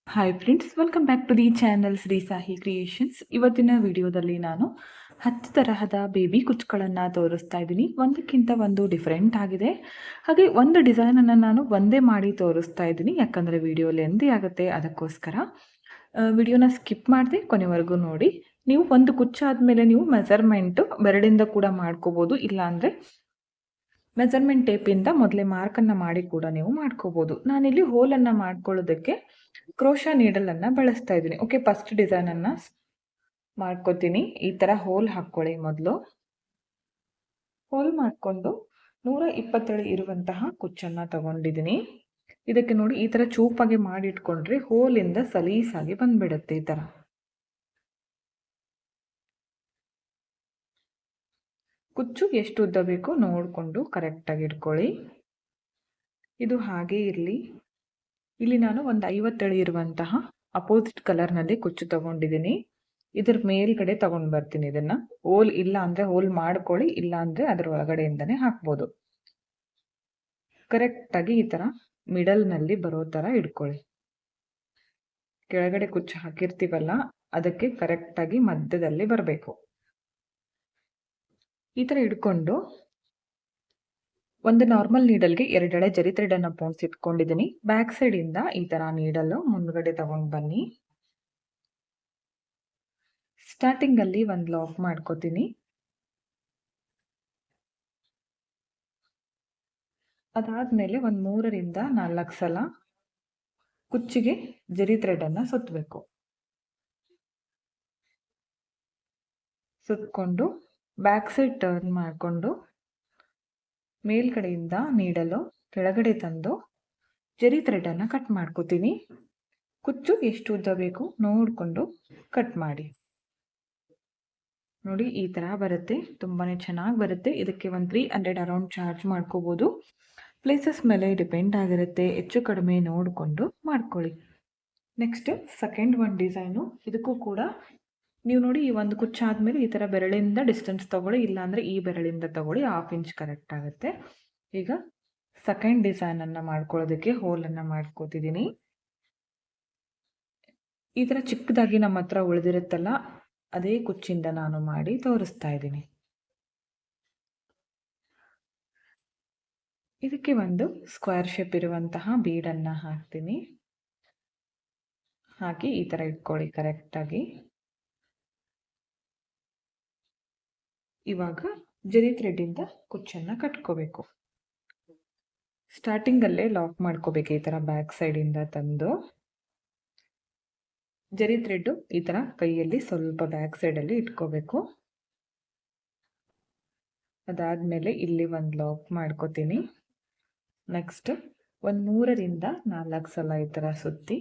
Hi friends, welcome back to the channel Shri Sahi creations. ಇವತ್ತಿನ ವಿಡಿಯೋದಲ್ಲಿ ನಾನು 10 ತರಹದ ಬೇಬಿ ಕುಚ್ಚುಗಳನ್ನು ತೋರಿಸ್ತಾ ಇದ್ದೀನಿ. ಒಂದಕ್ಕಿಂತ ಒಂದು ಡಿಫ್ರೆಂಟ್ ಆಗಿದೆ. ಹಾಗೆ ಒಂದು ಡಿಸೈನನ್ನು ನಾನು ಒಂದೇ ಮಾಡಿ ತೋರಿಸ್ತಾ ಇದ್ದೀನಿ, ಯಾಕಂದರೆ ವಿಡಿಯೋ ಲೆಂದಿ ಆಗುತ್ತೆ. ಅದಕ್ಕೋಸ್ಕರ ವಿಡಿಯೋನ ಸ್ಕಿಪ್ ಮಾಡದೆ ಕೊನೆವರೆಗೂ ನೋಡಿ. ನೀವು ಒಂದು ಕುಚ್ಚಾದಮೇಲೆ ನೀವು ಮೆಜರ್ಮೆಂಟು ಬೆರಳಿಂದ ಕೂಡ ಮಾಡ್ಕೋಬೋದು, ಇಲ್ಲಾಂದರೆ ಮೆಜರ್ಮೆಂಟ್ ಟೇಪಿಂದ ಮೊದಲೇ ಮಾರ್ಕನ್ನು ಮಾಡಿ ಕೂಡ ನೀವು ಮಾಡ್ಕೋಬೋದು. ನಾನಿಲ್ಲಿ ಹೋಲನ್ನು ಮಾಡ್ಕೊಳ್ಳೋದಕ್ಕೆ ಕ್ರೋಶಾ ನೀಡಲನ್ನು ಬಳಸ್ತಾ ಇದ್ದೀನಿ. ಓಕೆ, ಫಸ್ಟ್ ಡಿಸೈನನ್ನು ಮಾಡ್ಕೋತೀನಿ. ಈ ಥರ ಹೋಲ್ ಹಾಕ್ಕೊಳ್ಳಿ. ಮೊದಲು ಹೋಲ್ ಮಾಡಿಕೊಂಡು 127 ಇರುವಂತಹ ಕುಚ್ಚನ್ನು ತಗೊಂಡಿದ್ದೀನಿ. ಇದಕ್ಕೆ ನೋಡಿ, ಈ ಥರ ಚೂಪಾಗಿ ಮಾಡಿಟ್ಕೊಂಡ್ರೆ ಹೋಲಿಂದ ಸಲೀಸಾಗಿ ಬಂದ್ಬಿಡುತ್ತೆ. ಈ ಥರ ಕುಚ್ಚು ಎಷ್ಟು ಉದ್ದ ಬೇಕೋ ನೋಡಿಕೊಂಡು ಕರೆಕ್ಟಾಗಿ ಇಟ್ಕೊಳ್ಳಿ. ಇದು ಹಾಗೇ ಇರಲಿ. ಇಲ್ಲಿ ನಾನು ಒಂದು 57 ಇರುವಂತಹ ಅಪೋಸಿಟ್ ಕಲರ್ನಲ್ಲಿ ಕುಚ್ಚು ತಗೊಂಡಿದ್ದೀನಿ. ಇದ್ರ ಮೇಲ್ಗಡೆ ತಗೊಂಡು ಬರ್ತೀನಿ. ಇದನ್ನು ಹೋಲ್ ಇಲ್ಲ ಅಂದರೆ ಹೋಲ್ ಮಾಡ್ಕೊಳ್ಳಿ, ಇಲ್ಲ ಅಂದರೆ ಅದರ ಒಳಗಡೆಯಿಂದನೇ ಹಾಕ್ಬೋದು. ಕರೆಕ್ಟಾಗಿ ಈ ಥರ ಮಿಡಲ್ನಲ್ಲಿ ಬರೋ ಥರ ಇಟ್ಕೊಳ್ಳಿ. ಕೆಳಗಡೆ ಕುಚ್ಚು ಹಾಕಿರ್ತೀವಲ್ಲ, ಅದಕ್ಕೆ ಕರೆಕ್ಟಾಗಿ ಮಧ್ಯದಲ್ಲಿ ಬರಬೇಕು. ಈ ಥರ ಇಟ್ಕೊಂಡು ಒಂದು ನಾರ್ಮಲ್ ನೀಡಲ್ಗೆ 2 ಎಳೆ ಜರಿ ಥ್ರೆಡನ್ನು ಪೋಣಿಸಿಟ್ಕೊಂಡಿದ್ದೀನಿ. ಬ್ಯಾಕ್ ಸೈಡಿಂದ ಈ ಥರ ನೀಡಲು ಮುಂದ್ಗಡೆ ತಗೊಂಡು ಬನ್ನಿ. ಸ್ಟಾರ್ಟಿಂಗಲ್ಲಿ ಒಂದು ಲಾಕ್ ಮಾಡ್ಕೋತೀನಿ. ಅದಾದಮೇಲೆ ಒಂದು 3 ರಿಂದ 4 ಸಲ ಕುಚ್ಚಿಗೆ ಜರಿ ಥ್ರೆಡನ್ನು ಸುತ್ತಬೇಕು. ಸುತ್ತಕೊಂಡು ಬ್ಯಾಕ್ ಸೈಡ್ ಟರ್ನ್ ಮಾಡಿಕೊಂಡು ಮೇಲ್ಗಡೆಯಿಂದ ನೀಡಲು ಕೆಳಗಡೆ ತಂದು ಜರಿ ಥ್ರೆಡನ್ನು ಕಟ್ ಮಾಡ್ಕೋತೀನಿ. ಕುಚ್ಚು ಎಷ್ಟು ಉದ್ದ ಬೇಕು ನೋಡಿಕೊಂಡು ಕಟ್ ಮಾಡಿ. ನೋಡಿ, ಈ ಥರ ಬರುತ್ತೆ. ತುಂಬಾ ಚೆನ್ನಾಗಿ ಬರುತ್ತೆ. ಇದಕ್ಕೆ ಒಂದು 300 ಅರೌಂಡ್ ಚಾರ್ಜ್ ಮಾಡ್ಕೋಬೋದು. ಪ್ಲೇಸಸ್ ಮೇಲೆ ಡಿಪೆಂಡ್ ಆಗಿರುತ್ತೆ. ಹೆಚ್ಚು ಕಡಿಮೆ ನೋಡಿಕೊಂಡು ಮಾಡ್ಕೊಳ್ಳಿ. ನೆಕ್ಸ್ಟ್ ಸೆಕೆಂಡ್ ಒಂದು ಡಿಸೈನು. ಇದಕ್ಕೂ ಕೂಡ ನೀವು ನೋಡಿ, ಈ ಒಂದು ಕುಚ್ಚಾದ್ಮೇಲೆ ಈ ಥರ ಬೆರಳಿಂದ ಡಿಸ್ಟೆನ್ಸ್ ತೊಗೊಳ್ಳಿ, ಇಲ್ಲಾಂದರೆ ಈ ಬೆರಳಿಂದ ತೊಗೊಳ್ಳಿ. 1/2 ಇಂಚ್ ಕರೆಕ್ಟ್ ಆಗುತ್ತೆ. ಈಗ ಸೆಕೆಂಡ್ ಡಿಸೈನನ್ನು ಮಾಡ್ಕೊಳ್ಳೋದಕ್ಕೆ ಹೋಲನ್ನು ಮಾಡ್ಕೋತಿದ್ದೀನಿ. ಈ ಥರ ಚಿಕ್ಕದಾಗಿ ನಮ್ಮ ಹತ್ರ ಉಳಿದಿರುತ್ತಲ್ಲ, ಅದೇ ಕುಚ್ಚಿಂದ ನಾನು ಮಾಡಿ ತೋರಿಸ್ತಾ ಇದ್ದೀನಿ. ಇದಕ್ಕೆ ಒಂದು ಸ್ಕ್ವೇರ್ ಶೇಪ್ ಇರುವಂತಹ ಬೀಡನ್ನು ಹಾಕ್ತೀನಿ. ಹಾಕಿ ಈ ಥರ ಇಟ್ಕೊಳ್ಳಿ ಕರೆಕ್ಟಾಗಿ. ಇವಾಗ ಜರಿ ಥ್ರೆಡ್ಡಿಂದ ಕುಚ್ಚನ್ನು ಕಟ್ಕೋಬೇಕು. ಸ್ಟಾರ್ಟಿಂಗಲ್ಲೇ ಲಾಕ್ ಮಾಡ್ಕೋಬೇಕು. ಈ ಥರ ಬ್ಯಾಕ್ ಸೈಡಿಂದ ತಂದು ಜರಿ ಥ್ರೆಡ್ಡು ಈ ಥರ ಕೈಯಲ್ಲಿ ಸ್ವಲ್ಪ ಬ್ಯಾಕ್ ಸೈಡಲ್ಲಿ ಇಟ್ಕೋಬೇಕು. ಅದಾದಮೇಲೆ ಇಲ್ಲಿ ಒಂದು ಲಾಕ್ ಮಾಡ್ಕೋತೀನಿ. ನೆಕ್ಸ್ಟ್ ಒಂದು 3 ರಿಂದ 4 ಸಲ ಈ ಥರ ಸುತ್ತಿ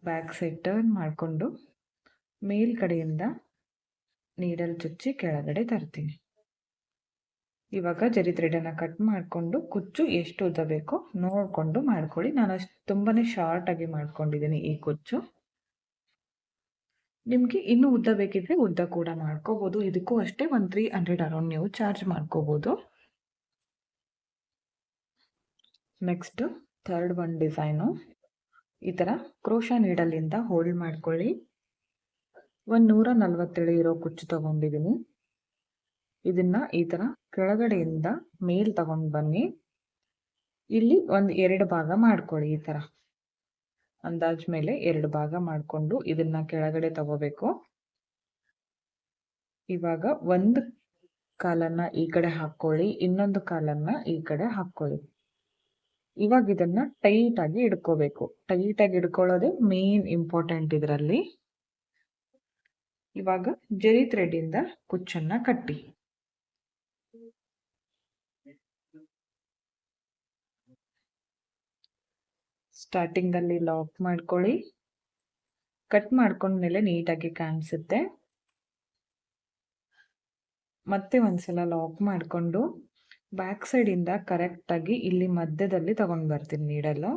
ಬ್ಯಾಕ್ ಸೈಡ್ ಟರ್ನ್ ಮಾಡಿಕೊಂಡು ಮೇಲ್ಗಡೆಯಿಂದ ನೀಡಲ್ ಚುಚ್ಚಿ ಕೆಳಗಡೆ ತರ್ತೀನಿ. ಇವಾಗ ಜರಿ ಥ್ರೆಡನ್ನು ಕಟ್ ಮಾಡಿಕೊಂಡು ಕುಚ್ಚು ಎಷ್ಟು ಉದ್ದ ಬೇಕೋ ನೋಡಿಕೊಂಡು ಮಾಡ್ಕೊಳ್ಳಿ. ನಾನು ತುಂಬಾ ಶಾರ್ಟಾಗಿ ಮಾಡ್ಕೊಂಡಿದ್ದೀನಿ ಈ ಕುಚ್ಚು. ನಿಮಗೆ ಇನ್ನೂ ಉದ್ದ ಬೇಕಿದ್ರೆ ಉದ್ದ ಕೂಡ ಮಾಡ್ಕೋಬೋದು. ಇದಕ್ಕೂ ಅಷ್ಟೇ ಒಂದು 300 ಅರೌಂಡ್ ನೀವು ಚಾರ್ಜ್ ಮಾಡ್ಕೋಬೋದು. ನೆಕ್ಸ್ಟ್ ಥರ್ಡ್ ಒಂದು ಡಿಸೈನು. ಈ ಥರ ಕ್ರೋಶಾ ನೀಡಲಿಂದ ಹೋಲ್ಡ್ ಮಾಡ್ಕೊಳ್ಳಿ. ಒಂದು 147 ಇರೋ ಕುಚ್ಚು ತಗೊಂಡಿದ್ದೀನಿ. ಇದನ್ನು ಈ ಥರ ಕೆಳಗಡೆಯಿಂದ ಮೇಲ್ ತಗೊಂಡು ಬನ್ನಿ. ಇಲ್ಲಿ ಒಂದು 2 ಭಾಗ ಮಾಡ್ಕೊಳ್ಳಿ. ಈ ಥರ ಅಂದಾಜ್ ಮೇಲೆ 2 ಭಾಗ ಮಾಡಿಕೊಂಡು ಇದನ್ನು ಕೆಳಗಡೆ ತಗೋಬೇಕು. ಇವಾಗ ಒಂದು ಕಾಲನ್ನು ಈ ಕಡೆ ಹಾಕ್ಕೊಳ್ಳಿ, ಇನ್ನೊಂದು ಕಾಲನ್ನು ಈ ಕಡೆ ಹಾಕ್ಕೊಳ್ಳಿ. ಇವಾಗ ಇದನ್ನು ಟೈಟಾಗಿ ಹಿಡ್ಕೋಬೇಕು. ಟೈಟಾಗಿ ಹಿಡ್ಕೊಳ್ಳೋದೇ ಮೇನ್ ಇಂಪಾರ್ಟೆಂಟ್ ಇದರಲ್ಲಿ. ಇವಾಗ ಜರಿ ಥ್ರೆಡ್ಡಿಂದ ಕುಚ್ಚನ್ನು ಕಟ್ಟಿ. ಸ್ಟಾರ್ಟಿಂಗಲ್ಲಿ ಲಾಕ್ ಮಾಡ್ಕೊಳ್ಳಿ. ಕಟ್ ಮಾಡ್ಕೊಂಡ್ಮೇಲೆ ನೀಟಾಗಿ ಕಾಣಿಸುತ್ತೆ. ಮತ್ತೆ ಒಂದ್ಸಲ ಲಾಕ್ ಮಾಡಿಕೊಂಡು ಬ್ಯಾಕ್ ಸೈಡಿಂದ ಕರೆಕ್ಟಾಗಿ ಇಲ್ಲಿ ಮಧ್ಯದಲ್ಲಿ ತಗೊಂಡು ಬರ್ತೀನಿ ನೀಡಲು.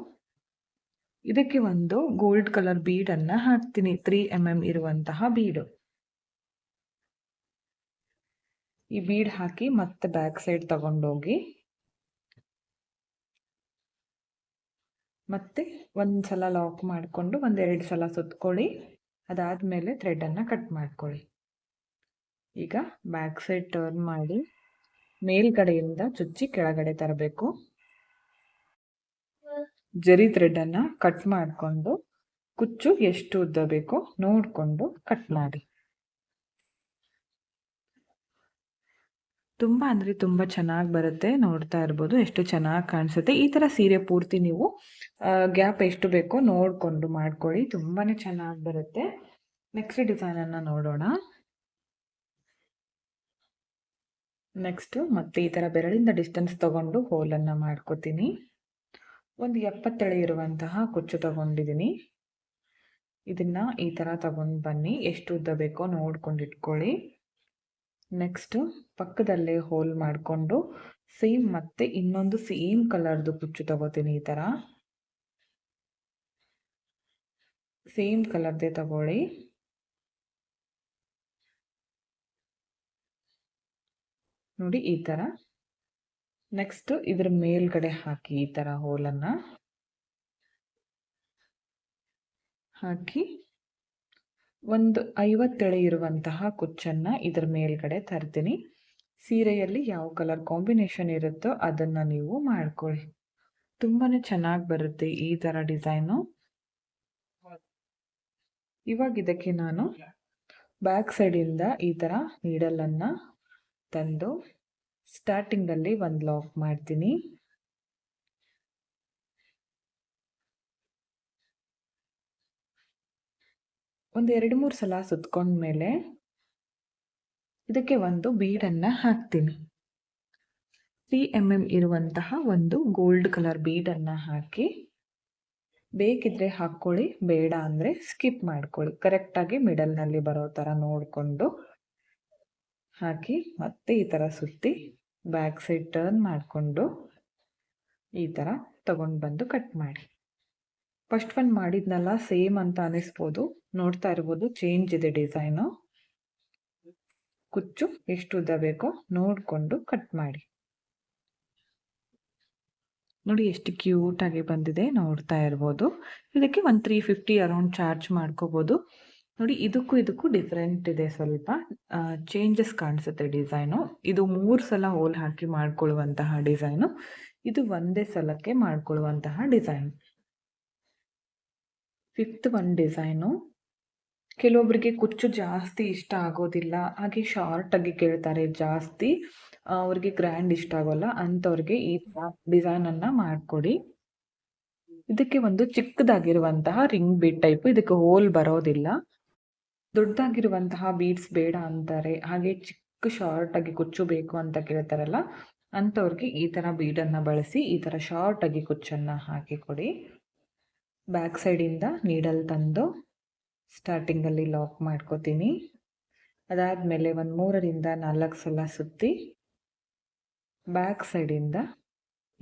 ಇದಕ್ಕೆ ಒಂದು ಗೋಲ್ಡ್ ಕಲರ್ ಬೀಡನ್ನು ಹಾಕ್ತೀನಿ. 3 mm ಇರುವಂತಹ ಬೀಡು. ಈ ಬೀಡ್ ಹಾಕಿ ಮತ್ತೆ ಬ್ಯಾಕ್ ಸೈಡ್ ತಗೊಂಡೋಗಿ ಮತ್ತೆ ಒಂದು ಸಲ ಲಾಕ್ ಮಾಡಿಕೊಂಡು ಒಂದೆರಡು ಸಲ ಸುತ್ಕೊಳ್ಳಿ. ಅದಾದಮೇಲೆ ಥ್ರೆಡನ್ನು ಕಟ್ ಮಾಡ್ಕೊಳ್ಳಿ. ಈಗ ಬ್ಯಾಕ್ ಸೈಡ್ ಟರ್ನ್ ಮಾಡಿ ಮೇಲ್ಗಡೆಯಿಂದ ಚುಚ್ಚಿ ಕೆಳಗಡೆ ತರಬೇಕು. ಜರಿ ಥ್ರೆಡನ್ನು ಕಟ್ ಮಾಡಿಕೊಂಡು ಕುಚ್ಚು ಎಷ್ಟು ಉದ್ದ ಬೇಕೋ ನೋಡಿಕೊಂಡು ಕಟ್ ಮಾಡಿ. ತುಂಬ ಅಂದರೆ ತುಂಬ ಚೆನ್ನಾಗಿ ಬರುತ್ತೆ. ನೋಡ್ತಾ ಇರ್ಬೋದು ಎಷ್ಟು ಚೆನ್ನಾಗಿ ಕಾಣಿಸುತ್ತೆ. ಈ ಥರ ಸೀರೆ ಪೂರ್ತಿ ನೀವು ಗ್ಯಾಪ್ ಎಷ್ಟು ಬೇಕೋ ನೋಡಿಕೊಂಡು ಮಾಡ್ಕೊಳ್ಳಿ. ತುಂಬಾ ಚೆನ್ನಾಗಿ ಬರುತ್ತೆ. ನೆಕ್ಸ್ಟ್ ಡಿಸೈನನ್ನು ನೋಡೋಣ. ನೆಕ್ಸ್ಟು ಮತ್ತೆ ಈ ಥರ ಬೆರಳಿಂದ ಡಿಸ್ಟೆನ್ಸ್ ತಗೊಂಡು ಹೋಲನ್ನು ಮಾಡ್ಕೋತೀನಿ. ಒಂದು 70 ಎಳೆ ಇರುವಂತಹ ಕುಚ್ಚು ತಗೊಂಡಿದ್ದೀನಿ. ಇದನ್ನು ಈ ಥರ ತಗೊಂಡು ಬನ್ನಿ. ಎಷ್ಟು ಉದ್ದ ಬೇಕೋ ನೋಡ್ಕೊಂಡು ಇಟ್ಕೊಳ್ಳಿ. ನೆಕ್ಸ್ಟು ಪಕ್ಕದಲ್ಲೇ ಹೋಲ್ ಮಾಡಿಕೊಂಡು ಸೇಮ್ ಮತ್ತೆ ಇನ್ನೊಂದು ಸೇಮ್ ಕಲರ್ದು ಕುಚ್ಚು ತಗೋತೀನಿ. ಈ ಥರ ಸೇಮ್ ಕಲರ್ದೇ ತಗೊಳ್ಳಿ. ನೋಡಿ ಈ ಥರ. ನೆಕ್ಸ್ಟ್ ಇದ್ರ ಮೇಲ್ಗಡೆ ಹಾಕಿ ಈ ಥರ ಹೋಲನ್ನು ಹಾಕಿ ಒಂದು 50 ಎಳೆ ಇರುವಂತಹ ಕುಚ್ಚನ್ನು ಇದ್ರ ಮೇಲ್ಗಡೆ ತರ್ತೀನಿ. ಸೀರೆಯಲ್ಲಿ ಯಾವ ಕಲರ್ ಕಾಂಬಿನೇಷನ್ ಇರುತ್ತೋ ಅದನ್ನು ನೀವು ಮಾಡ್ಕೊಳ್ಳಿ. ತುಂಬಾ ಚೆನ್ನಾಗಿ ಬರುತ್ತೆ ಈ ಥರ ಡಿಸೈನು. ಇವಾಗ ಇದಕ್ಕೆ ನಾನು ಬ್ಯಾಕ್ ಸೈಡಿಂದ ಈ ಥರ ನೀಡಲನ್ನು ತಂದು ಸ್ಟಾರ್ಟಿಂಗಲ್ಲಿ ಒಂದು ಲಾಕ್ ಮಾಡ್ತೀನಿ. ಒಂದು 2-3 ಸಲ ಸುತ್ಕೊಂಡ್ಮೇಲೆ ಇದಕ್ಕೆ ಒಂದು ಬೀಡನ್ನು ಹಾಕ್ತೀನಿ. 3 mm ಇರುವಂತಹ ಒಂದು ಗೋಲ್ಡ್ ಕಲರ್ ಬೀಡನ್ನು ಹಾಕಿ, ಬೇಕಿದ್ರೆ ಹಾಕ್ಕೊಳ್ಳಿ, ಬೇಡ ಅಂದರೆ ಸ್ಕಿಪ್ ಮಾಡ್ಕೊಳ್ಳಿ. ಕರೆಕ್ಟಾಗಿ ಮಿಡಲ್ನಲ್ಲಿ ಬರೋ ಥರ ನೋಡಿಕೊಂಡು ಹಾಕಿ ಮತ್ತೆ ಈ ಥರ ಸುತ್ತಿ ಬ್ಯಾಕ್ ಸೈಡ್ ಟರ್ನ್ ಮಾಡಿಕೊಂಡು ಈ ಥರ ತಗೊಂಡು ಬಂದು ಕಟ್ ಮಾಡಿ. ಫಸ್ಟ್ ಒಂದು ಮಾಡಿದ್ನಲ್ಲ ಸೇಮ್ ಅಂತ ಅನಿಸ್ಬೋದು. ನೋಡ್ತಾ ಇರ್ಬೋದು ಚೇಂಜ್ ಇದೆ ಡಿಸೈನು. ಕುಚ್ಚು ಎಷ್ಟು ಉದ್ದ ಬೇಕೋ ನೋಡಿಕೊಂಡು ಕಟ್ ಮಾಡಿ. ನೋಡಿ ಎಷ್ಟು ಕ್ಯೂಟಾಗಿ ಬಂದಿದೆ. ನೋಡ್ತಾ ಇರ್ಬೋದು. ಇದಕ್ಕೆ ಒಂದು 350 ಅರೌಂಡ್ ಚಾರ್ಜ್ ಮಾಡ್ಕೋಬೋದು. ನೋಡಿ ಇದಕ್ಕೂ ಡಿಫ್ರೆಂಟ್ ಇದೆ. ಸ್ವಲ್ಪ ಚೇಂಜಸ್ ಕಾಣಿಸುತ್ತೆ ಡಿಸೈನು. ಇದು 3 ಸಲ ಹೋಲ್ ಹಾಕಿ ಮಾಡ್ಕೊಳ್ಳುವಂತಹ ಡಿಸೈನು. ಇದು ಒಂದೇ ಸಲಕ್ಕೆ ಮಾಡ್ಕೊಳ್ಳುವಂತಹ ಡಿಸೈನ್. 5th ಒಂದು ಡಿಸೈನು. ಕೆಲವೊಬ್ಬರಿಗೆ ಕುಚ್ಚು ಜಾಸ್ತಿ ಇಷ್ಟ ಆಗೋದಿಲ್ಲ, ಹಾಗೆ ಶಾರ್ಟಾಗಿ ಕೇಳ್ತಾರೆ ಜಾಸ್ತಿ. ಅವ್ರಿಗೆ ಗ್ರ್ಯಾಂಡ್ ಇಷ್ಟ ಆಗೋಲ್ಲ. ಅಂಥವ್ರಿಗೆ ಈ ಡಿಸೈನನ್ನು ಮಾಡಿಕೊಡಿ. ಇದಕ್ಕೆ ಒಂದು ಚಿಕ್ಕದಾಗಿರುವಂತಹ ರಿಂಗ್ ಬೀಡ್ ಟೈಪು. ಇದಕ್ಕೆ ಹೋಲ್ ಬರೋದಿಲ್ಲ. ದೊಡ್ಡದಾಗಿರುವಂತಹ ಬೀಡ್ಸ್ ಬೇಡ ಅಂತಾರೆ, ಹಾಗೆ ಚಿಕ್ಕ ಶಾರ್ಟಾಗಿ ಕುಚ್ಚು ಬೇಕು ಅಂತ ಕೇಳ್ತಾರಲ್ಲ, ಅಂಥವ್ರಿಗೆ ಈ ಥರ ಬೀಡನ್ನು ಬಳಸಿ ಈ ಥರ ಶಾರ್ಟಾಗಿ ಕುಚ್ಚನ್ನು ಹಾಕಿ ಕೊಡಿ. ಬ್ಯಾಕ್ ಸೈಡಿಂದ ನೀಡಲ್ ತಂದು ಸ್ಟಾರ್ಟಿಂಗಲ್ಲಿ ಲಾಕ್ ಮಾಡ್ಕೋತೀನಿ. ಅದಾದಮೇಲೆ ಒಂದು 3ರಿಂದ 4 ಸಲ ಸುತ್ತಿ ಬ್ಯಾಕ್ ಸೈಡಿಂದ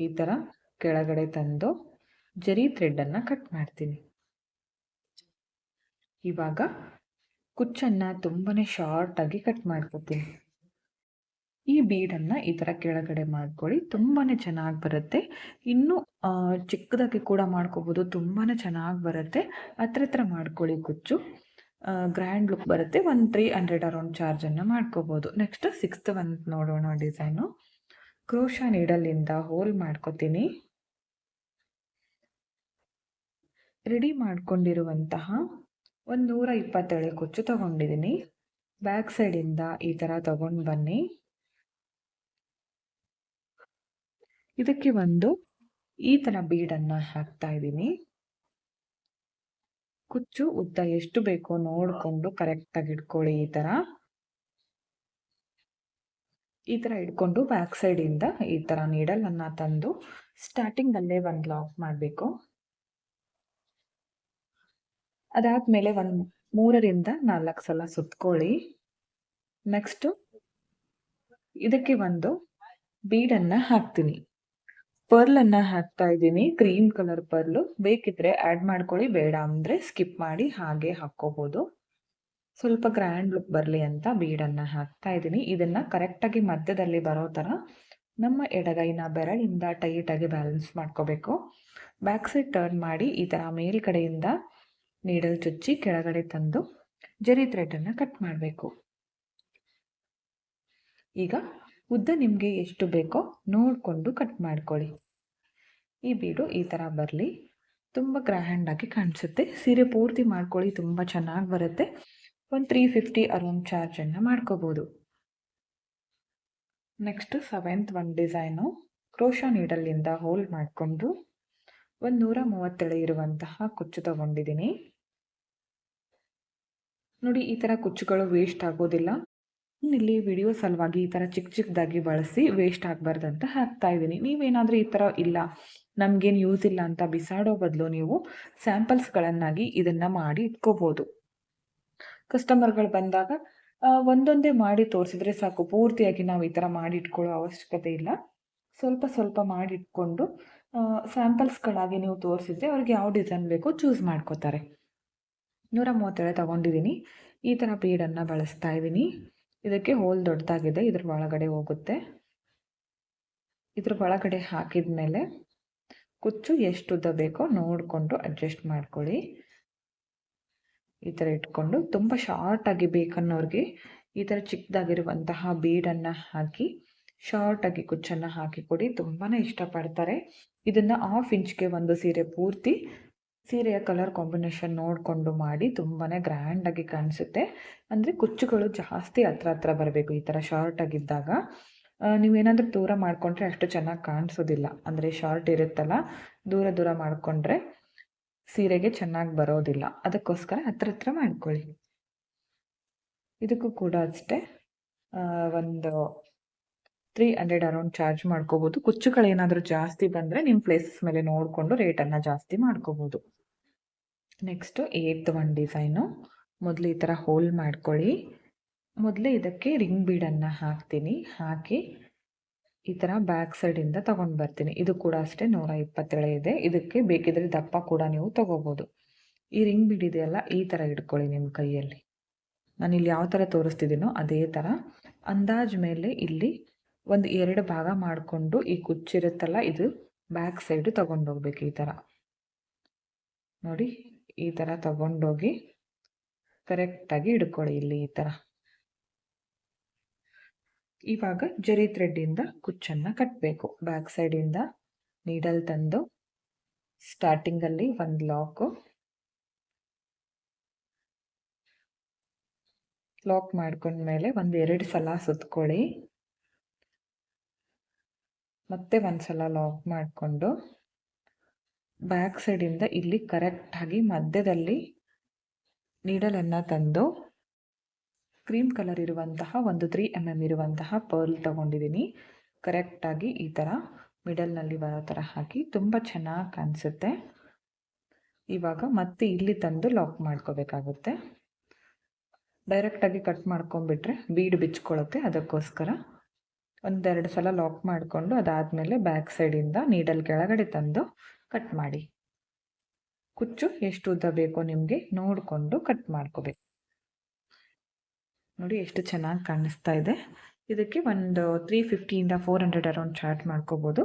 ಈ ಥರ ಕೆಳಗಡೆ ತಂದು ಜರಿ ಥ್ರೆಡನ್ನು ಕಟ್ ಮಾಡ್ತೀನಿ. ಇವಾಗ ಕುಚ್ಚನ್ನು ತುಂಬಾ ಶಾರ್ಟಾಗಿ ಕಟ್ ಮಾಡ್ಕೋತೀನಿ. ಈ ಬೀಡನ್ನು ಈ ಥರ ಕೆಳಗಡೆ ಮಾಡ್ಕೊಳ್ಳಿ. ತುಂಬಾ ಚೆನ್ನಾಗಿ ಬರುತ್ತೆ. ಇನ್ನೂ ಚಿಕ್ಕದಾಗಿ ಕೂಡ ಮಾಡ್ಕೋಬೋದು. ತುಂಬಾ ಚೆನ್ನಾಗಿ ಬರುತ್ತೆ. ಹತ್ರ ಮಾಡ್ಕೊಳ್ಳಿ ಕುಚ್ಚು. ಗ್ರ್ಯಾಂಡ್ ಲುಕ್ ಬರುತ್ತೆ. ಒಂದು 300 ಅರೌಂಡ್ ಚಾರ್ಜನ್ನು ಮಾಡ್ಕೋಬೋದು. ನೆಕ್ಸ್ಟ್ 6th ಒಂದು ನೋಡೋಣ ಡಿಸೈನು. ಕ್ರೋಶಾ ನೀಡಲಿಂದ ಹೋಲ್ ಮಾಡ್ಕೋತೀನಿ. ರೆಡಿ ಮಾಡ್ಕೊಂಡಿರುವಂತಹ ಒಂದು 120 ಎಳೆ ಕುಚ್ಚು ತಗೊಂಡಿದ್ದೀನಿ. ಬ್ಯಾಕ್ ಸೈಡಿಂದ ಈ ಥರ ತಗೊಂಡು ಬನ್ನಿ. ಇದಕ್ಕೆ ಒಂದು ಈ ಥರ ಬೀಡನ್ನು ಹಾಕ್ತಾ ಇದ್ದೀನಿ. ಕುಚ್ಚು ಉದ್ದ ಎಷ್ಟು ಬೇಕೋ ನೋಡಿಕೊಂಡು ಕರೆಕ್ಟಾಗಿ ಇಟ್ಕೊಳ್ಳಿ. ಈ ಥರ ಇಟ್ಕೊಂಡು ಬ್ಯಾಕ್ ಸೈಡಿಂದ ಈ ಥರ ನೀಡಲನ್ನು ತಂದು ಸ್ಟಾರ್ಟಿಂಗಲ್ಲೇ ಒಂದು ಲಾಕ್ ಮಾಡಬೇಕು. ಅದಾದಮೇಲೆ ಒಂದು 3ರಿಂದ 4 ಸಲ ಸುತ್ಕೊಳ್ಳಿ. ನೆಕ್ಸ್ಟು ಇದಕ್ಕೆ ಒಂದು ಬೀಡನ್ನು ಹಾಕ್ತೀನಿ. ಪರ್ಲನ್ನು ಹಾಕ್ತಾ ಇದ್ದೀನಿ. Cream colour pearl. ಬೇಕಿದ್ರೆ ಆ್ಯಡ್ ಮಾಡ್ಕೊಳ್ಳಿ, ಬೇಡ ಅಂದರೆ ಸ್ಕಿಪ್ ಮಾಡಿ ಹಾಗೆ ಹಾಕ್ಕೋಬೋದು. ಸ್ವಲ್ಪ ಗ್ರ್ಯಾಂಡ್ ಲುಕ್ ಬರಲಿ ಅಂತ ಬೀಡನ್ನು ಹಾಕ್ತಾ ಇದ್ದೀನಿ. ಇದನ್ನು ಕರೆಕ್ಟಾಗಿ ಮಧ್ಯದಲ್ಲಿ ಬರೋ ಥರ ನಮ್ಮ ಎಡಗೈನ ಬೆರಳಿಂದ ಟೈಟಾಗಿ ಬ್ಯಾಲೆನ್ಸ್ ಮಾಡ್ಕೋಬೇಕು. ಬ್ಯಾಕ್ ಸೈಡ್ ಟರ್ನ್ ಮಾಡಿ ಈ ಥರ ಮೇಲ್ಗಡೆಯಿಂದ ನೀಡಲ್ ಚುಚ್ಚಿ ಕೆಳಗಡೆ ತಂದು ಜರಿ ಥ್ರೆಡನ್ನು ಕಟ್ ಮಾಡಬೇಕು. ಈಗ ಉದ್ದ ನಿಮಗೆ ಎಷ್ಟು ಬೇಕೋ ನೋಡಿಕೊಂಡು ಕಟ್ ಮಾಡ್ಕೊಳ್ಳಿ. ಈ ಬೀಡು ಈ ಥರ ಬರಲಿ. ತುಂಬ ಗ್ರ್ಯಾಂಡಾಗಿ ಕಾಣಿಸುತ್ತೆ. ಸೀರೆ ಪೂರ್ತಿ ಮಾಡ್ಕೊಳ್ಳಿ, ತುಂಬ ಚೆನ್ನಾಗಿ ಬರುತ್ತೆ. ಒಂದು 350 ಅರೌಂಡ್ ಚಾರ್ಜನ್ನು ಮಾಡ್ಕೋಬೋದು. ನೆಕ್ಸ್ಟ್ 7th ಒಂದು ಡಿಸೈನು ಕ್ರೋಶಾ ನೀಡಲ್ಲಿಂದ ಹೋಲ್ ಮಾಡಿಕೊಂಡು ಒಂದು 137 ಇರುವಂತಹ ಕುಚ್ಚು ತಗೊಂಡಿದ್ದೀನಿ. ನೋಡಿ, ಈ ಥರ ಕುಚ್ಚುಗಳು ವೇಸ್ಟ್ ಆಗೋದಿಲ್ಲ. ಇಲ್ಲಿ ವಿಡಿಯೋ ಸಲುವಾಗಿ ಈ ಥರ ಚಿಕ್ಕ ಚಿಕ್ಕದಾಗಿ ಬಳಸಿ ವೇಸ್ಟ್ ಆಗಬಾರ್ದಂತ ಹಾಕ್ತಾ ಇದ್ದೀನಿ. ನೀವೇನಾದರೂ ಈ ಥರ ಇಲ್ಲ ನಮಗೇನು ಯೂಸ್ ಇಲ್ಲ ಅಂತ ಬಿಸಾಡೋ ಬದಲು ನೀವು ಸ್ಯಾಂಪಲ್ಸ್ಗಳನ್ನಾಗಿ ಇದನ್ನು ಮಾಡಿ ಇಟ್ಕೋಬೋದು. ಕಸ್ಟಮರ್ಗಳು ಬಂದಾಗ ಒಂದೊಂದೇ ಮಾಡಿ ತೋರಿಸಿದ್ರೆ ಸಾಕು. ಪೂರ್ತಿಯಾಗಿ ನಾವು ಈ ಥರ ಮಾಡಿ ಇಟ್ಕೊಳ್ಳೋ ಅವಶ್ಯಕತೆ ಇಲ್ಲ. ಸ್ವಲ್ಪ ಸ್ವಲ್ಪ ಮಾಡಿ ಇಟ್ಕೊಂಡು ಸ್ಯಾಂಪಲ್ಸ್ಗಳಾಗಿ ನೀವು ತೋರಿಸಿದ್ರೆ ಅವ್ರಿಗೆ ಯಾವ ಡಿಸೈನ್ ಬೇಕೋ ಚೂಸ್ ಮಾಡ್ಕೋತಾರೆ. 137 ತಗೊಂಡಿದ್ದೀನಿ. ಈ ಥರ ಬೀಡನ್ನು ಬಳಸ್ತಾ ಇದ್ದೀನಿ. ಇದಕ್ಕೆ ಹೋಲ್ ದೊಡ್ಡದಾಗಿದೆ, ಇದ್ರ ಒಳಗಡೆ ಹೋಗುತ್ತೆ. ಇದ್ರ ಒಳಗಡೆ ಹಾಕಿದ ಮೇಲೆ ಕುಚ್ಚು ಎಷ್ಟು ಉದ್ದ ಬೇಕೋ ನೋಡಿಕೊಂಡು ಅಡ್ಜಸ್ಟ್ ಮಾಡ್ಕೊಳ್ಳಿ. ಈ ಥರ ಇಟ್ಕೊಂಡು ತುಂಬ ಶಾರ್ಟಾಗಿ ಬೇಕನ್ನೋರಿಗೆ ಈ ಥರ ಚಿಕ್ಕದಾಗಿರುವಂತಹ ಬೀಡನ್ನು ಹಾಕಿ ಶಾರ್ಟಾಗಿ ಕುಚ್ಚನ್ನು ಹಾಕಿ ಕೊಡಿ, ತುಂಬಾ ಇಷ್ಟಪಡ್ತಾರೆ. ಇದನ್ನು 1/2 ಇಂಚ್ಗೆ ಒಂದು ಸೀರೆ ಪೂರ್ತಿ ಸೀರೆಯ ಕಲರ್ ಕಾಂಬಿನೇಷನ್ ನೋಡಿಕೊಂಡು ಮಾಡಿ, ತುಂಬಾ ಗ್ರ್ಯಾಂಡಾಗಿ ಕಾಣಿಸುತ್ತೆ. ಅಂದರೆ ಕುಚ್ಚುಗಳು ಜಾಸ್ತಿ ಹತ್ರ ಬರಬೇಕು. ಈ ಥರ ಶಾರ್ಟಾಗಿದ್ದಾಗ ನೀವೇನಾದರೂ ದೂರ ಮಾಡಿಕೊಂಡ್ರೆ ಅಷ್ಟು ಚೆನ್ನಾಗಿ ಕಾಣಿಸೋದಿಲ್ಲ. ಅಂದರೆ ಶಾರ್ಟ್ ಇರುತ್ತಲ್ಲ, ದೂರ ಮಾಡಿಕೊಂಡ್ರೆ ಸೀರೆಗೆ ಚೆನ್ನಾಗಿ ಬರೋದಿಲ್ಲ. ಅದಕ್ಕೋಸ್ಕರ ಹತ್ರ ಮಾಡ್ಕೊಳ್ಳಿ. ಇದಕ್ಕೂ ಕೂಡ ಅಷ್ಟೇ ಒಂದು 300 ಅರೌಂಡ್ ಚಾರ್ಜ್ ಮಾಡ್ಕೋಬೋದು. ಕುಚ್ಚುಗಳೇನಾದರೂ ಜಾಸ್ತಿ ಬಂದರೆ ನಿಮ್ಮ ಪ್ಲೇಸಸ್ ಮೇಲೆ ನೋಡಿಕೊಂಡು ರೇಟನ್ನು ಜಾಸ್ತಿ ಮಾಡ್ಕೋಬೋದು. ನೆಕ್ಸ್ಟು 8th ಒಂದು ಡಿಸೈನು. ಮೊದಲು ಈ ಥರ ಹೋಲ್ ಮಾಡ್ಕೊಳ್ಳಿ. ಮೊದಲೇ ಇದಕ್ಕೆ ರಿಂಗ್ ಬೀಡನ್ನು ಹಾಕ್ತೀನಿ. ಹಾಕಿ ಈ ಥರ ಬ್ಯಾಕ್ ಸೈಡಿಂದ ತೊಗೊಂಡು ಬರ್ತೀನಿ. ಇದು ಕೂಡ ಅಷ್ಟೇ 127 ಇದೆ. ಇದಕ್ಕೆ ಬೇಕಿದ್ರೆ ದಪ್ಪ ಕೂಡ ನೀವು ತೊಗೋಬೋದು. ಈ ರಿಂಗ್ ಬೀಡ್ ಇದೆಯಲ್ಲ, ಈ ಥರ ಇಟ್ಕೊಳ್ಳಿ ನಿಮ್ಮ ಕೈಯಲ್ಲಿ. ನಾನಿಲ್ಲಿ ಯಾವ ಥರ ತೋರಿಸ್ತಿದ್ದೀನೋ ಅದೇ ಥರ ಅಂದಾಜು ಮೇಲೆ ಇಲ್ಲಿ ಒಂದು 2 ಭಾಗ ಮಾಡಿಕೊಂಡು ಈ ಕುಚ್ಚಿರುತ್ತಲ್ಲ, ಇದು ಬ್ಯಾಕ್ ಸೈಡು ತೊಗೊಂಡೋಗ್ಬೇಕು. ಈ ಥರ ನೋಡಿ, ಈ ಥರ ತಗೊಂಡೋಗಿ ಕರೆಕ್ಟಾಗಿ ಹಿಡ್ಕೊಳ್ಳಿ ಇಲ್ಲಿ ಈ ಥರ. ಇವಾಗ ಜರಿ ಥ್ರೆಡ್ಡಿಂದ ಕುಚ್ಚನ್ನು ಕಟ್ಟಬೇಕು. ಬ್ಯಾಕ್ ಸೈಡಿಂದ ನೀಡಲ್ ತಂದು ಸ್ಟಾರ್ಟಿಂಗಲ್ಲಿ ಒಂದು ಲಾಕ್ ಮಾಡ್ಕೊಂಡ್ಮೇಲೆ ಒಂದು 2 ಸಲ ಸುತ್ಕೊಳ್ಳಿ. ಮತ್ತೆ ಒಂದು ಸಲ ಲಾಕ್ ಮಾಡಿಕೊಂಡು ಬ್ಯಾಕ್ ಸೈಡಿಂದ ಇಲ್ಲಿ ಕರೆಕ್ಟಾಗಿ ಮಧ್ಯದಲ್ಲಿ ನೀಡಲನ್ನು ತಂದು ಕ್ರೀಮ್ ಕಲರ್ ಇರುವಂತಹ ಒಂದು 3 mm ಇರುವಂತಹ ಪರ್ಲ್ ತಗೊಂಡಿದ್ದೀನಿ. ಕರೆಕ್ಟಾಗಿ ಈ ಥರ ಮಿಡಲ್ನಲ್ಲಿ ಬರೋ ಥರ ಹಾಕಿ ತುಂಬ ಚೆನ್ನಾಗಿ ಕಾಣಿಸುತ್ತೆ. ಇವಾಗ ಮತ್ತೆ ಇಲ್ಲಿ ತಂದು ಲಾಕ್ ಮಾಡ್ಕೋಬೇಕಾಗುತ್ತೆ. ಡೈರೆಕ್ಟಾಗಿ ಕಟ್ ಮಾಡ್ಕೊಂಡ್ಬಿಟ್ರೆ ಬೀಡ್ ಬಿಚ್ಕೊಳ್ಳುತ್ತೆ. ಅದಕ್ಕೋಸ್ಕರ 1-2 ಸಲ ಲಾಕ್ ಮಾಡಿಕೊಂಡು ಅದಾದಮೇಲೆ ಬ್ಯಾಕ್ ಸೈಡಿಂದ ನೀಡಲ್ ಕೆಳಗಡೆ ತಂದು ಕಟ್ ಮಾಡಿ. ಕುಚ್ಚು ಎಷ್ಟು ಉದ್ದ ಬೇಕೋ ನಿಮಗೆ ನೋಡಿಕೊಂಡು ಕಟ್ ಮಾಡ್ಕೋಬೇಕು. ನೋಡಿ ಎಷ್ಟು ಚೆನ್ನಾಗಿ ಕಾಣಿಸ್ತಾ ಇದೆ. ಇದಕ್ಕೆ ಒಂದು 350 400 ಅರೌಂಡ್ ಚಾರ್ಜ್ ಮಾಡ್ಕೋಬೋದು.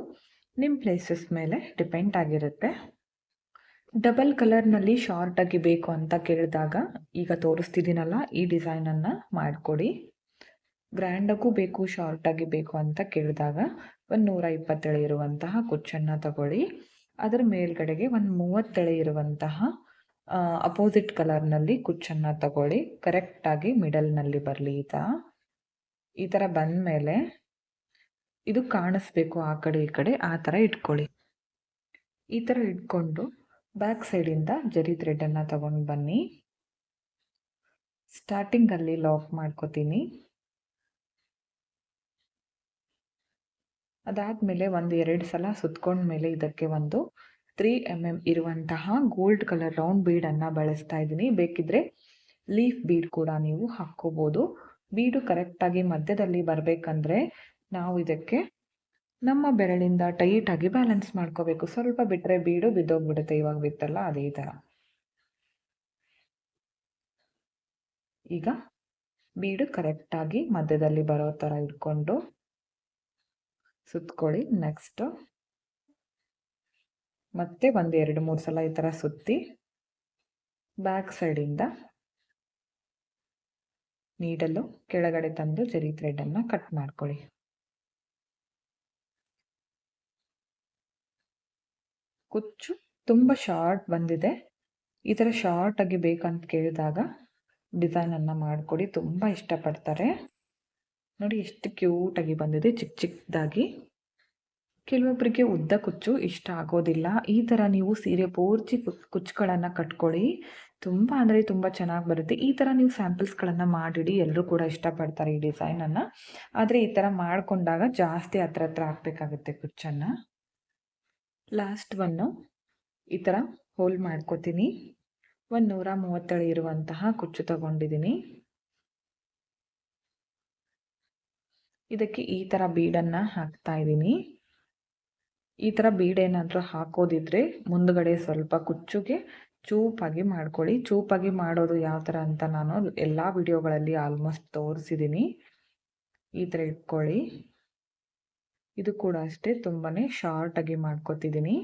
ನಿಮ್ಮ ಪ್ಲೇಸಸ್ ಮೇಲೆ ಡಿಪೆಂಡ್ ಆಗಿರುತ್ತೆ. ಡಬಲ್ ಕಲರ್ನಲ್ಲಿ ಶಾರ್ಟಾಗಿ ಬೇಕು ಅಂತ ಕೇಳಿದಾಗ ಈಗ ತೋರಿಸ್ತಿದ್ದೀನಲ್ಲ, ಈ ಡಿಸೈನನ್ನು ಮಾಡಿಕೊಡಿ. ಗ್ರ್ಯಾಂಡಾಗೂ ಬೇಕು, ಶಾರ್ಟಾಗಿ ಬೇಕು ಅಂತ ಕೇಳಿದಾಗ ಒಂದು 127 ಇರುವಂತಹ ಕುಚ್ಚನ್ನು ತಗೊಳ್ಳಿ. ಅದರ ಮೇಲ್ಗಡೆಗೆ ಒಂದು 37 ಇರುವಂತಹ ಅಪೋಸಿಟ್ ಕಲರ್ನಲ್ಲಿ ಕುಚ್ಚನ್ನು ತಗೊಳ್ಳಿ. ಕರೆಕ್ಟಾಗಿ ಮಿಡಲ್ನಲ್ಲಿ ಬರಲಿ. ಈ ಥರ ಬಂದ ಮೇಲೆ ಇದು ಕಾಣಿಸ್ಬೇಕು ಆ ಕಡೆ ಈ ಕಡೆ, ಆ ಥರ ಇಟ್ಕೊಳ್ಳಿ. ಈ ಥರ ಇಟ್ಕೊಂಡು ಬ್ಯಾಕ್ ಸೈಡಿಂದ ಜರಿ ಥ್ರೆಡನ್ನು ತಗೊಂಡು ಬನ್ನಿ. ಸ್ಟಾರ್ಟಿಂಗಲ್ಲಿ ಲಾಕ್ ಮಾಡ್ಕೋತೀನಿ. ಅದಾದಮೇಲೆ ಒಂದು 2 ಸಲ ಸುತ್ಕೊಂಡ್ಮೇಲೆ ಇದಕ್ಕೆ ಒಂದು 3 mm ಇರುವಂತಹ ಗೋಲ್ಡ್ ಕಲರ್ ರೌಂಡ್ ಬೀಡನ್ನು ಬಳಸ್ತಾ ಇದ್ದೀನಿ. ಬೇಕಿದ್ರೆ ಲೀಫ್ ಬೀಡ್ ಕೂಡ ನೀವು ಹಾಕ್ಕೋಬೋದು. ಬೀಡು ಕರೆಕ್ಟಾಗಿ ಮಧ್ಯದಲ್ಲಿ ಬರಬೇಕಂದ್ರೆ ನಾವು ಇದಕ್ಕೆ ನಮ್ಮ ಬೆರಳಿಂದ ಟೈಟಾಗಿ ಬ್ಯಾಲೆನ್ಸ್ ಮಾಡ್ಕೋಬೇಕು. ಸ್ವಲ್ಪ ಬಿಟ್ಟರೆ ಬೀಡು ಬಿದ್ದೋಗ್ಬಿಡುತ್ತೆ. ಇವಾಗ ಬಿತ್ತಲ್ಲ, ಅದೇ ಥರ. ಈಗ ಬೀಡು ಕರೆಕ್ಟಾಗಿ ಮಧ್ಯದಲ್ಲಿ ಬರೋ ಥರ ಇಟ್ಕೊಂಡು ಸುತ್ಕೊಳ್ಳಿ. ನೆಕ್ಸ್ಟ್ ಮತ್ತೆ ಒಂದು 2-3 ಸಲ ಈ ಥರ ಸುತ್ತಿ ಬ್ಯಾಕ್ ಸೈಡಿಂದ ನೀಡಲು ಕೆಳಗಡೆ ತಂದು ಜರಿ ಥ್ರೆಡನ್ನು ಕಟ್ ಮಾಡ್ಕೊಳ್ಳಿ. ಕುಚ್ಚು ತುಂಬ ಶಾರ್ಟ್ ಬಂದಿದೆ. ಈ ಥರ ಶಾರ್ಟ್ ಆಗಿ ಬೇಕಂತ ಕೇಳಿದಾಗ ಡಿಸೈನನ್ನು ಮಾಡಿಕೊಡಿ, ತುಂಬ ಇಷ್ಟಪಡ್ತಾರೆ. ನೋಡಿ ಎಷ್ಟು ಕ್ಯೂಟಾಗಿ ಬಂದಿದೆ, ಚಿಕ್ಕ ಚಿಕ್ಕದಾಗಿ. ಕೆಲವೊಬ್ಬರಿಗೆ ಉದ್ದ ಕುಚ್ಚು ಇಷ್ಟ ಆಗೋದಿಲ್ಲ. ಈ ಥರ ನೀವು ಸೀರೆ ಪೂರ್ತಿ ಕುಚ್ಚುಗಳನ್ನು ಕಟ್ಕೊಳ್ಳಿ, ತುಂಬ ಅಂದರೆ ತುಂಬ ಚೆನ್ನಾಗಿ ಬರುತ್ತೆ. ಈ ಥರ ನೀವು ಸ್ಯಾಂಪಲ್ಸ್ಗಳನ್ನು ಮಾಡಿಡಿ, ಎಲ್ಲರೂ ಕೂಡ ಇಷ್ಟಪಡ್ತಾರೆ ಈ ಡಿಸೈನನ್ನು. ಆದರೆ ಈ ಥರ ಮಾಡಿಕೊಂಡಾಗ ಜಾಸ್ತಿ ಹತ್ರ ಹಾಕಬೇಕಾಗುತ್ತೆ ಕುಚ್ಚನ್ನು. ಲಾಸ್ಟ್ ಒನ್ನು ಈ ಥರ ಹೋಲ್ ಮಾಡ್ಕೋತೀನಿ. 137 ಇರುವಂತಹ ಕುಚ್ಚು ತಗೊಂಡಿದ್ದೀನಿ. ಇದಕ್ಕೆ ಈ ಥರ ಬೀಡನ್ನು ಹಾಕ್ತಾ ಇದ್ದೀನಿ. ಈ ಥರ ಬೀಡೇನಾದರೂ ಹಾಕೋದಿದ್ರೆ ಮುಂದುಗಡೆ ಸ್ವಲ್ಪ ಕುಚ್ಚುಗೆ ಚೂಪಾಗಿ ಮಾಡ್ಕೊಳ್ಳಿ. ಚೂಪಾಗಿ ಮಾಡೋದು ಯಾವ ಥರ ಅಂತ ನಾನು ಎಲ್ಲ ವಿಡಿಯೋಗಳಲ್ಲಿ ಆಲ್ಮೋಸ್ಟ್ ತೋರಿಸಿದ್ದೀನಿ. ಈ ಥರ ಇಟ್ಕೊಳ್ಳಿ. ಇದು ಕೂಡ ಅಷ್ಟೇ ತುಂಬಾ ಶಾರ್ಟಾಗಿ ಮಾಡ್ಕೊತಿದ್ದೀನಿ.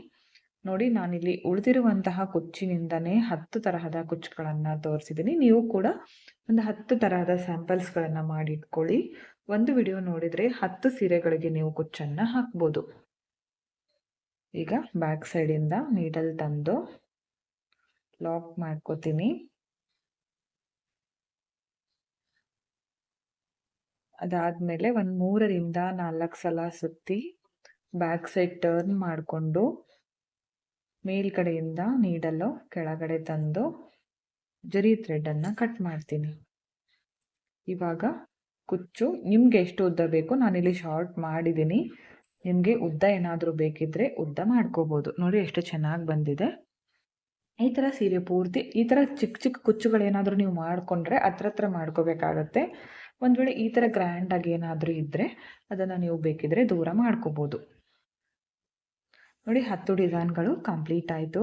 ನೋಡಿ, ನಾನಿಲ್ಲಿ ಉಳಿದಿರುವಂತಹ ಕುಚ್ಚಿನಿಂದನೇ 10 ತರಹದ ಕುಚ್ಚುಗಳನ್ನು ತೋರಿಸಿದ್ದೀನಿ. ನೀವು ಕೂಡ ಒಂದು 10 ತರಹದ ಸ್ಯಾಂಪಲ್ಸ್ಗಳನ್ನು ಮಾಡಿಟ್ಕೊಳ್ಳಿ. ಒಂದು ವಿಡಿಯೋ ನೋಡಿದರೆ 10 ಸೀರೆಗಳಿಗೆ ನೀವು ಕುಚ್ಚನ್ನು ಹಾಕ್ಬೋದು. ಈಗ ಬ್ಯಾಕ್ ಸೈಡಿಂದ ನೀಡಲ್ ತಂದು ಲಾಕ್ ಮಾಡ್ಕೋತೀನಿ. ಅದಾದಮೇಲೆ ಒಂದು 3ರಿಂದ 4 ಸಲ ಸುತ್ತಿ ಬ್ಯಾಕ್ ಸೈಡ್ ಟರ್ನ್ ಮಾಡಿಕೊಂಡು ಮೇಲ್ಗಡೆಯಿಂದ ನೀಡಲು ಕೆಳಗಡೆ ತಂದು ಜರಿ ಥ್ರೆಡನ್ನು ಕಟ್ ಮಾಡ್ತೀನಿ. ಇವಾಗ ಕುಚ್ಚು ನಿಮಗೆ ಎಷ್ಟು ಉದ್ದ ಬೇಕು, ನಾನಿಲ್ಲಿ ಶಾರ್ಟ್ ಮಾಡಿದ್ದೀನಿ. ನಿಮಗೆ ಉದ್ದ ಏನಾದರೂ ಬೇಕಿದ್ರೆ ಉದ್ದ ಮಾಡ್ಕೋಬೋದು. ನೋಡಿ ಎಷ್ಟು ಚೆನ್ನಾಗಿ ಬಂದಿದೆ. ಈ ಥರ ಸೀರೆ ಪೂರ್ತಿ ಈ ಥರ ಚಿಕ್ಕ ಚಿಕ್ಕ ಕುಚ್ಚುಗಳೇನಾದರೂ ನೀವು ಮಾಡಿಕೊಂಡ್ರೆ ಹತ್ರ ಮಾಡ್ಕೋಬೇಕಾಗತ್ತೆ. ಒಂದು ವೇಳೆ ಈ ಥರ ಗ್ರ್ಯಾಂಡಾಗಿ ಏನಾದರೂ ಇದ್ದರೆ ಅದನ್ನು ನೀವು ಬೇಕಿದ್ರೆ ದೂರ ಮಾಡ್ಕೋಬೋದು. ನೋಡಿ 10 ಡಿಸೈನ್ಗಳು ಕಂಪ್ಲೀಟ್ ಆಯಿತು.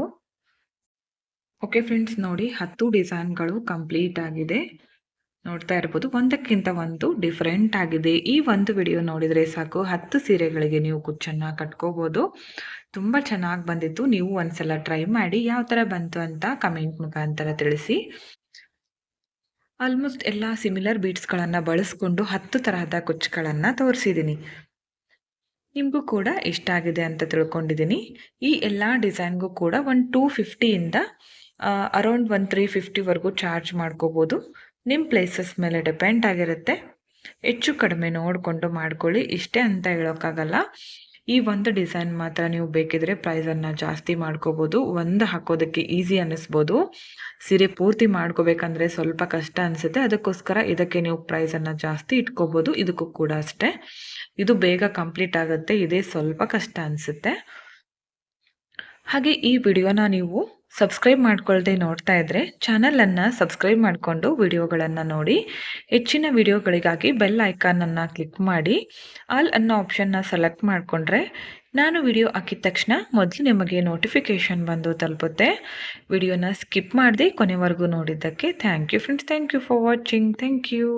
ಓಕೆ ಫ್ರೆಂಡ್ಸ್, ನೋಡಿ 10 ಡಿಸೈನ್ಗಳು ಕಂಪ್ಲೀಟ್ ಆಗಿದೆ. ನೋಡ್ತಾ ಇರ್ಬೋದು, ಒಂದಕ್ಕಿಂತ ಒಂದು ಡಿಫ್ರೆಂಟ್ ಆಗಿದೆ. ಈ ಒಂದು ವಿಡಿಯೋ ನೋಡಿದರೆ ಸಾಕು 10 ಸೀರೆಗಳಿಗೆ ನೀವು ಕುಚ್ಚನ್ನು ಕಟ್ಕೋಬೋದು. ತುಂಬ ಚೆನ್ನಾಗಿ ಬಂದಿತ್ತು. ನೀವು ಒಂದ್ಸಲ ಟ್ರೈ ಮಾಡಿ ಯಾವ ಥರ ಬಂತು ಅಂತ ಕಮೆಂಟ್ ಮುಖಾಂತರ ತಿಳಿಸಿ. ಆಲ್ಮೋಸ್ಟ್ ಎಲ್ಲ ಸಿಮಿಲರ್ ಬೀಡ್ಸ್ಗಳನ್ನು ಬಳಸ್ಕೊಂಡು 10 ತರಹದ ಕುಚ್ಚುಗಳನ್ನು ತೋರಿಸಿದ್ದೀನಿ. ನಿಮಗೂ ಕೂಡ ಇಷ್ಟ ಆಗಿದೆ ಅಂತ ತಿಳ್ಕೊಂಡಿದ್ದೀನಿ. ಈ ಎಲ್ಲ ಡಿಸೈನ್ಗೂ ಕೂಡ ಒಂದು 250ಇಂದ ಅರೌಂಡ್ 350ವರೆಗೂ ಚಾರ್ಜ್ ಮಾಡ್ಕೋಬೋದು. ನಿಮ್ಮ ಪ್ಲೇಸಸ್ ಮೇಲೆ ಡಿಪೆಂಡ್ ಆಗಿರುತ್ತೆ. ಹೆಚ್ಚು ಕಡಿಮೆ ನೋಡಿಕೊಂಡು ಮಾಡ್ಕೊಳ್ಳಿ, ಇಷ್ಟೇ ಅಂತ ಹೇಳೋಕ್ಕಾಗಲ್ಲ. ಈ ಒಂದು ಡಿಸೈನ್ ಮಾತ್ರ ನೀವು ಬೇಕಿದ್ರೆ ಪ್ರೈಸನ್ನು ಜಾಸ್ತಿ ಮಾಡ್ಕೋಬೋದು. ಒಂದು ಹಾಕೋದಕ್ಕೆ ಈಸಿ ಅನ್ನಿಸ್ಬೋದು, ಸೀರೆ ಪೂರ್ತಿ ಮಾಡ್ಕೋಬೇಕಂದ್ರೆ ಸ್ವಲ್ಪ ಕಷ್ಟ ಅನಿಸುತ್ತೆ. ಅದಕ್ಕೋಸ್ಕರ ಇದಕ್ಕೆ ನೀವು ಪ್ರೈಸನ್ನು ಜಾಸ್ತಿ ಇಟ್ಕೋಬೋದು. ಇದಕ್ಕೂ ಕೂಡ ಅಷ್ಟೇ, ಇದು ಬೇಗ ಕಂಪ್ಲೀಟ್ ಆಗುತ್ತೆ, ಇದೇ ಸ್ವಲ್ಪ ಕಷ್ಟ ಅನಿಸುತ್ತೆ. ಹಾಗೆ ಈ ವಿಡಿಯೋನ ನೀವು ಸಬ್ಸ್ಕ್ರೈಬ್ ಮಾಡ್ಕೊಳ್ದೆ ನೋಡ್ತಾ ಇದ್ದರೆ ಚಾನಲನ್ನು ಸಬ್ಸ್ಕ್ರೈಬ್ ಮಾಡಿಕೊಂಡು ವಿಡಿಯೋಗಳನ್ನು ನೋಡಿ. ಹೆಚ್ಚಿನ ವಿಡಿಯೋಗಳಿಗಾಗಿ ಬೆಲ್ ಐಕಾನನ್ನು ಕ್ಲಿಕ್ ಮಾಡಿ ಆಲ್ ಅನ್ನೋ ಆಪ್ಷನ್ನ ಸೆಲೆಕ್ಟ್ ಮಾಡಿಕೊಂಡ್ರೆ ನಾನು ವಿಡಿಯೋ ಹಾಕಿದ ತಕ್ಷಣ ಮೊದಲು ನಿಮಗೆ ನೋಟಿಫಿಕೇಷನ್ ಬಂದು ತಲುಪುತ್ತೆ. ವಿಡಿಯೋನ ಸ್ಕಿಪ್ ಮಾಡದೆ ಕೊನೆವರೆಗೂ ನೋಡಿದ್ದಕ್ಕೆ thank you friends. Thank you for watching. Thank you.